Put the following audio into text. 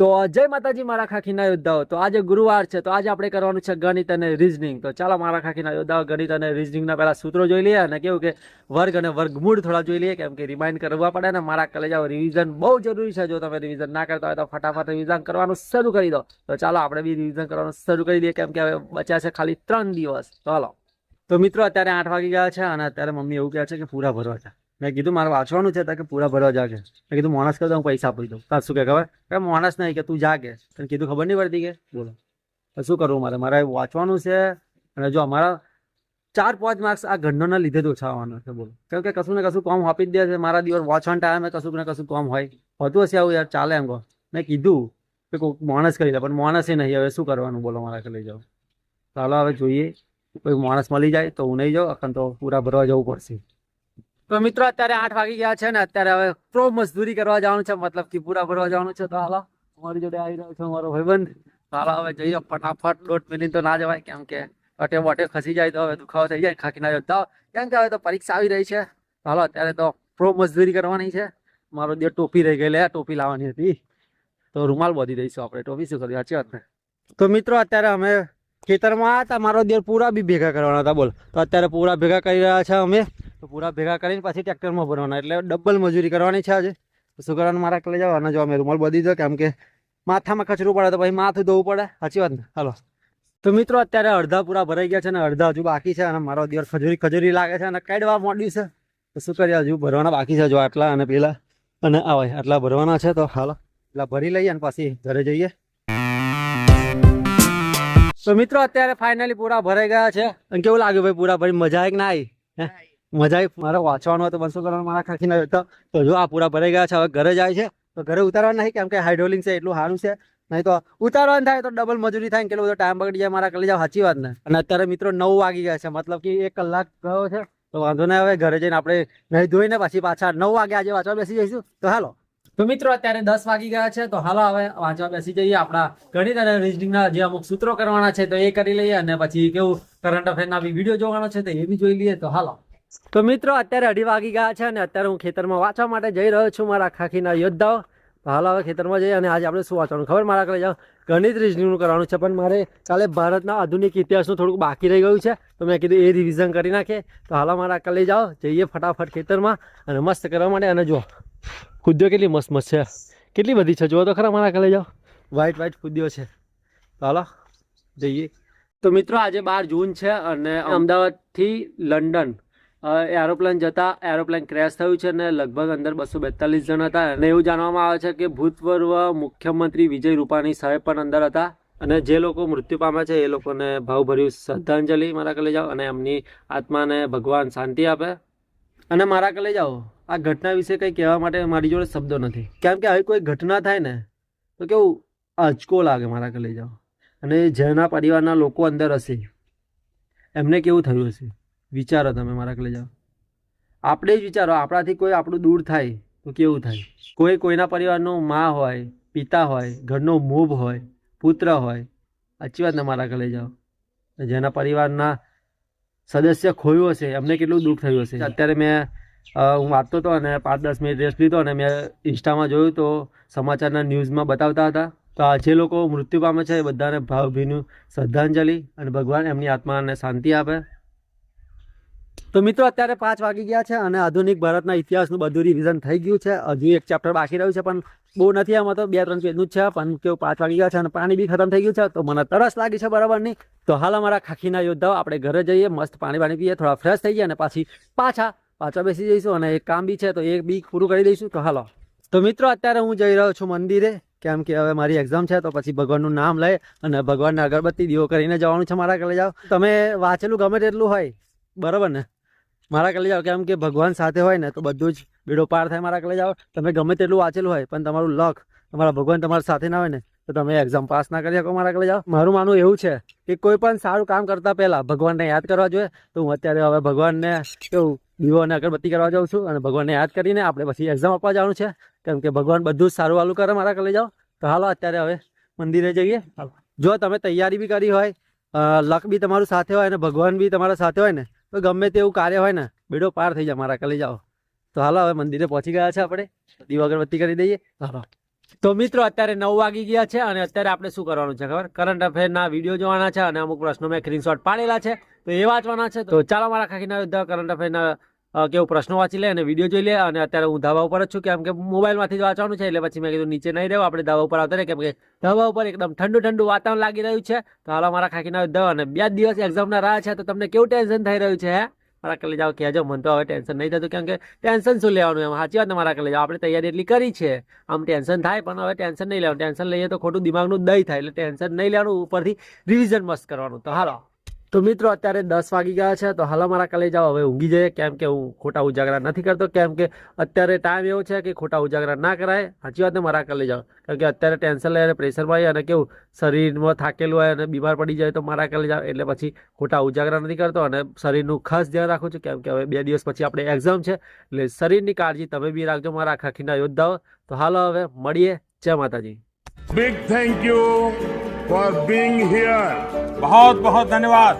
તો જય માતાજી મારા ખાખીના યોદ્ધાઓ। તો આજે ગુરુવાર છે, તો આજે આપણે કરવાનું છે ગણિત અને રીઝનિંગ। તો ચાલો મારા ખાખીના યોદ્ધાઓ ગણિત અને રીઝનિંગના પહેલા સૂત્રો જોઈ લઈએ અને કેવું કે વર્ગ અને વર્ગમૂળ થોડા જોઈ લઈએ, કેમ કે રિમાઇન્ડ કરવા પડે ને મારા કલેજાઓ। રિવિઝન બહુ જરૂરી છે, જો તમે રિવિઝન ના કરતા હોય તો ફટાફટ રિવિઝન કરવાનું શરૂ કરી દો। તો ચાલો આપણે બી રિવિઝન કરવાનું શરૂ કરી દઈએ, કેમ કે હવે બચ્યા છે ખાલી 3 દિવસ। ચાલો તો મિત્રો અત્યારે 8 વાગી ગયા છે અને અત્યારે મમ્મી એવું કહે છે કે પૂરા ભરવા છે। મેં કીધું મારે વાંચવાનું છે તો કે પૂરા ભરવા જાગે। મેં કીધું માણસ કરતા હું પૈસા આપી દઉં। તાર શું કે ખબર કે માણસ નહીં કે તું જાગે, તને કીધું ખબર નહીં પડતી કે બોલો તો શું કરવું મારે વાંચવાનું છે। અને જો અમારા 4-5 માર્ક્સ આ ગણનોના લીધે જ ઓછા આવવાના છે, બોલો કેમ કે કશું ને કશું કામ આપી જ દે છે। મારા દિવસ વાંચવાના ટાઈમે કશું ને કશું કામ હોય હોતું હશે આવું યાર, ચાલે એમ કહો। મેં કીધું કે કોઈ માણસ કરી લે પણ માણસે નહીં, હવે શું કરવાનું બોલો મારા કે લઈ જાઓ। ચાલો હવે જોઈએ, કોઈ માણસ મળી જાય તો હું નહીં જાઉં, અખંડ તો પૂરા ભરવા જવું પડશે। તો મિત્રો અત્યારે 8 વાગી ગયા છે ને અત્યારે હવે પ્રો મજદૂરી કરવા જવાનું છે, મતલબ કે પૂરા ભરવા જવાનું છે। તો હાલો અમારી જોડે આવી રહ્યો છે મારો ભાઈબંધ। હાલો હવે જઈએ ફટાફટ, દોઢ મિનિટ તો ના જવાય, કેમ કે અટે વટે ખસી જાય તો હવે દુખાવો થઈ જાય ખાખીના યોદ્ધાઓ, કેમ કે હવે તો પરીક્ષા આવી રહી છે। હાલો અત્યારે તો પ્રો મજદૂરી કરવાની છે। મારો દેવ ટોપી રહી ગઈ, લે ટોપી લાવવાની હતી તો રૂમાલ બાંધી દઈશું આપણે, ટોપી શું કરી સાચી વાત ને। તો મિત્રો અત્યારે અમે ખેતરમાં હતા, મારો દેર પૂરા બી ભેગા કરવાના હતા બોલ, તો અત્યારે પૂરા ભેગા કરી રહ્યા છે અમે। તો પૂરા ભેગા કરીને પછી ટ્રેક્ટરમાં ભરવાના, એટલે ડબલ મજૂરી કરવાની છે આજે। શું કરવાનું મારા કલે જાવ અને જો અમે રૂમાલ બાંધી દો, કેમ કે માથામાં કચરું પડે તો પછી માથું ધોવું પડે, સાચી વાત ને। હાલો તો મિત્રો અત્યારે અડધા પૂરા ભરાઈ ગયા છે અને અડધા હજુ બાકી છે, અને મારો દિવસ ખજૂરી લાગે છે અને કાઢવા માંડ્યું છે। તો શું કરીએ, હજુ ભરવાના બાકી છે, જો આટલા અને પેલા અને આવા આટલા ભરવાના છે। તો હાલો એટલા ભરી લઈએ અને પછી ઘરે જઈએ। તો મિત્રો અત્યારે ફાઇનલી પૂરા ભરાઈ ગયા છે, અને કેવું લાગ્યું ભાઈ પૂરા ભરી, મજા આવી કે ના આવી? મજા આવી? મારે વાંચવાનું હતું, બસો કરવાનું મારા ખાખીના હતા। તો જો આ પૂરા ભરાઈ ગયા છે, હવે ઘરે જાય છે। તો ઘરે ઉતારવા નહીં, કેમ કે હાઇડ્રોલિંગ છે એટલું સારું છે, નહીં તો ઉતારવાનું થાય તો ડબલ મજૂરી થાય, કેટલો બધો ટાઈમ બગડી જાય મારા કલી જાવ, સાચી વાત ને। અને અત્યારે મિત્રો 9 વાગી ગયા છે, મતલબ કે 1 કલાક ગયો છે, તો વાંધો નહીં, હવે ઘરે જઈને આપણે નહીં ધોઈને પછી પાછા 9 વાગે આજે વાંચવા બેસી જઈશું। તો હાલો તો મિત્રો અત્યારે 10 વાગી ગયા છે, તો હાલો હવે વાંચવા બેસી જઈએ। આપણા ગણિત અને રીઝનિંગના જે અમુક સૂત્રો કરવાના છે તો એ કરી લઈએ, અને પછી કેવું કરંટ અફેરના બી વિડીયો જોવાનો છે તો એ બી જોઈ લઈએ। તો હાલો તો મિત્રો અત્યારે 2:30 વાગી ગયા છે અને અત્યારે હું ખેતરમાં વાંચવા માટે જઈ રહ્યો છું મારા ખાખીના યોદ્ધાઓ। તો હાલ હવે ખેતરમાં જઈએ અને આજે આપણે શું વાંચવાનું ખબર મારા કલે જાઓ, ગણિત રીઝનિંગનું કરવાનું છે, પણ મારે કાલે ભારતના આધુનિક ઇતિહાસનું થોડુંક બાકી રહી ગયું છે, તો મેં કીધું એ રિવિઝન કરી નાખીએ। તો હાલ મારા કલે જાઓ, જઈએ ફટાફટ ખેતરમાં અને મસ્ત કરવા માટે। અને જો ખુદ્દીઓ કેટલી મસ્ત મસ્ત છે, કેટલી બધી છે, જુઓ તો ખરા મારા કલે જાઓ, વ્હાઈટ ખુદ્દીઓ છે। તો હાલો જઈએ। તો મિત્રો આજે 12 જૂન છે અને અમદાવાદથી લંડન એરોપ્લેન જતા એરોપ્લેન ક્રેશ થયું છે અને લગભગ અંદર 242 જણ હતા। અને એવું જાણવામાં આવે છે કે ભૂતપૂર્વ મુખ્યમંત્રી વિજય રૂપાણી સાહેબ પણ અંદર હતા। અને જે લોકો મૃત્યુ પામ્યા છે એ લોકોને ભાવભર્યું શ્રદ્ધાંજલિ મારા કલે જાઓ, અને એમની આત્માને ભગવાન શાંતિ આપે। અને મારા કલે જાઓ આ ઘટના વિશે કંઈ કહેવા માટે મારી જોડે શબ્દો નથી, કેમ કે આવી કોઈ ઘટના થાય ને તો કેવું આંચકો લાગે મારા કલે જાઓ। અને જેના પરિવારના લોકો અંદર હશે એમને કેવું થયું હશે વિચારો તમે મારા કલે જાઓ। આપણે જ વિચારો, આપણાથી કોઈ આપણું દૂર થાય તો કેવું થાય। કોઈ કોઈના પરિવારનો મા હોય, પિતા હોય, ઘરનો મૂભ હોય, પુત્ર હોય, સાચી વાત ને મારા કલે જાઓ। જેના પરિવારના સદસ્ય ખોયું હશે એમને કેટલું દુઃખ થયું હશે। અત્યારે મેં હું વાંચતો હતો અને 5-10 મિનિટ રેસ્ટ લીધો અને મેં ઇન્સ્ટામાં જોયું તો સમાચારના ન્યૂઝમાં બતાવતા હતા, તો આ જે લોકો મૃત્યુ પામે છે એ બધાને ભાવભીનું શ્રદ્ધાંજલિ, અને ભગવાન એમની આત્માને શાંતિ આપે। તો મિત્રો અત્યારે 5 વાગી ગયા છે અને આધુનિક ભારતના ઇતિહાસનું બધું રિવિઝન થઈ ગયું છે। હજુ એક ચેપ્ટર બાકી રહ્યું છે, પણ બહુ નથી, આમાં તો 2-3 પેજનું જ છે, પણ કેવું 5 વાગી ગયા છે અને પાણી બી ખતમ થઈ ગયું છે, તો મને તરસ લાગી છે બરાબરની। તો હાલ અમારા ખાખીના યોદ્ધાઓ આપણે ઘરે જઈએ, મસ્ત પાણી પીએ, થોડા ફ્રેશ થઈ ગયા અને પાછી પાછા બેસી જઈશું, અને એક કામ બી છે તો એ બી પૂરું કરી દઈશું। તો હાલો તો મિત્રો અત્યારે હું જઈ રહ્યો છું મંદિરે, કેમ કે હવે મારી એક્ઝામ છે, તો પછી ભગવાનનું નામ લઈ અને ભગવાનને અગરબત્તી દીવો કરીને જવાનું છે મારા કલે જાઓ। તમે વાંચેલું ગમે તેટલું હોય બરાબર ને મારા કલે જાઓ, કેમ કે ભગવાન સાથે હોય ને તો બધું જ બેડો પાર થાય મારા કલે જાઓ। તમે ગમે તેટલું વાંચેલું હોય પણ તમારું લક, તમારા ભગવાન તમારા સાથે ના હોય ને તો તમે એક્ઝામ પાસ ના કરી શકો મારા કલે જાઓ। મારું માનવું એવું છે કે કોઈ પણ સારું કામ કરતા પહેલા ભગવાનને યાદ કરવા જોઈએ। તો હું અત્યારે હવે ભગવાનને કેવું દીવો અને અગરબત્તી કરવા જાઉં છું, અને ભગવાનને યાદ કરીને આપણે પછી એક્ઝામ આપવા જવાનું છે, કેમ કે ભગવાન બધું જ સારું વાલું કરે મારા કલે જાઓ। તો હાલો અત્યારે હવે મંદિરે જઈએ। જો તમે તૈયારી બી કરી હોય, લક બી તમારું સાથે હોય અને ભગવાન બી તમારા સાથે હોય ને તો ગમે તેવું કાર્ય હોય ને બેડો પાર થઈ જાય મારા કલે જાઓ। તો હાલો હવે મંદિરે પહોંચી ગયા છે, આપણે દીવો અગરબત્તી કરી દઈએ। હાલો તો મિત્રો અત્યારે 9 વાગી ગયા છે અને અત્યારે આપણે શું કરવાનું છે ખબર, કરંટ અફેરના વિડીયો જોવાના છે અને અમુક પ્રશ્નો મેં સ્ક્રીનશોટ પાડેલા છે તો એ વાંચવાના છે. તો ચાલો મારા ખાખીના યોદ્ધા કરંટ અફેરના કેવું પ્રશ્નો વાંચી લે અને વિડીયો જોઈ લે. અને અત્યારે હું ધાબા ઉપર જ છું કેમ કે મોબાઈલમાંથી જ વાંચવાનું છે એટલે પછી મેં કીધું નીચે નહીં રહેવું, આપણે ધાબા ઉપર આવતા રહે કેમ કે ધાબા ઉપર એકદમ ઠંડુ ઠંડુ વાતાવરણ લાગી રહ્યું છે. તો હાલો મારા ખાખીના યોદ્ધા, અને 2 દિવસ એક્ઝામના રાહ છે તો તમને કેવું ટેન્શન થઈ રહ્યું છે હે મારા કલે જાઓ કહેજો. મને તો હવે ટેન્શન નહીં થતું કેમ કે ટેન્શન શું લેવાનું, એમ સાચી વાત ને મારા કલે જાઓ, આપણે તૈયારી એટલી કરી છે, આમ ટેન્શન થાય પણ હવે ટેન્શન નહીં લેવાનું. ટેન્શન લઈએ તો ખોટું દિમાગનું દહીં થાય, એટલે ટેન્શન નહીં લેવાનું, ઉપરથી રિવિઝન મસ્ત કરવાનું. તો હાલો તો મિત્રો અત્યારે 10 વાગી ગયા છે તો હાલો મારા કલે જાઓ, હવે ઊંઘી જઈએ કેમ કે હું ખોટા ઉજાગરા નથી કરતો કેમ કે અત્યારે ટાઈમ એવો છે કે ખોટા ઉજાગરા ના કરાય. સાચી વાત ને મારા કલે જાઓ, કારણ કે અત્યારે ટેન્શન લઈને પ્રેશરમાં આવી અને કેવું શરીરમાં થાકેલું હોય અને બીમાર પડી જાય તો મારા કલે જાઓ, એટલે પછી ખોટા ઉજાગરા નથી કરતો અને શરીરનું ખાસ ધ્યાન રાખું છું કેમ કે હવે 2 દિવસ પછી આપણે એક્ઝામ છે એટલે શરીરની કાળજી તમે બી રાખજો મારા ખાખીના યોદ્ધાઓ. તો હાલો હવે મળીએ. જય માતાજી. Big thank you for being here. बहुत बहुत धन्यवाद.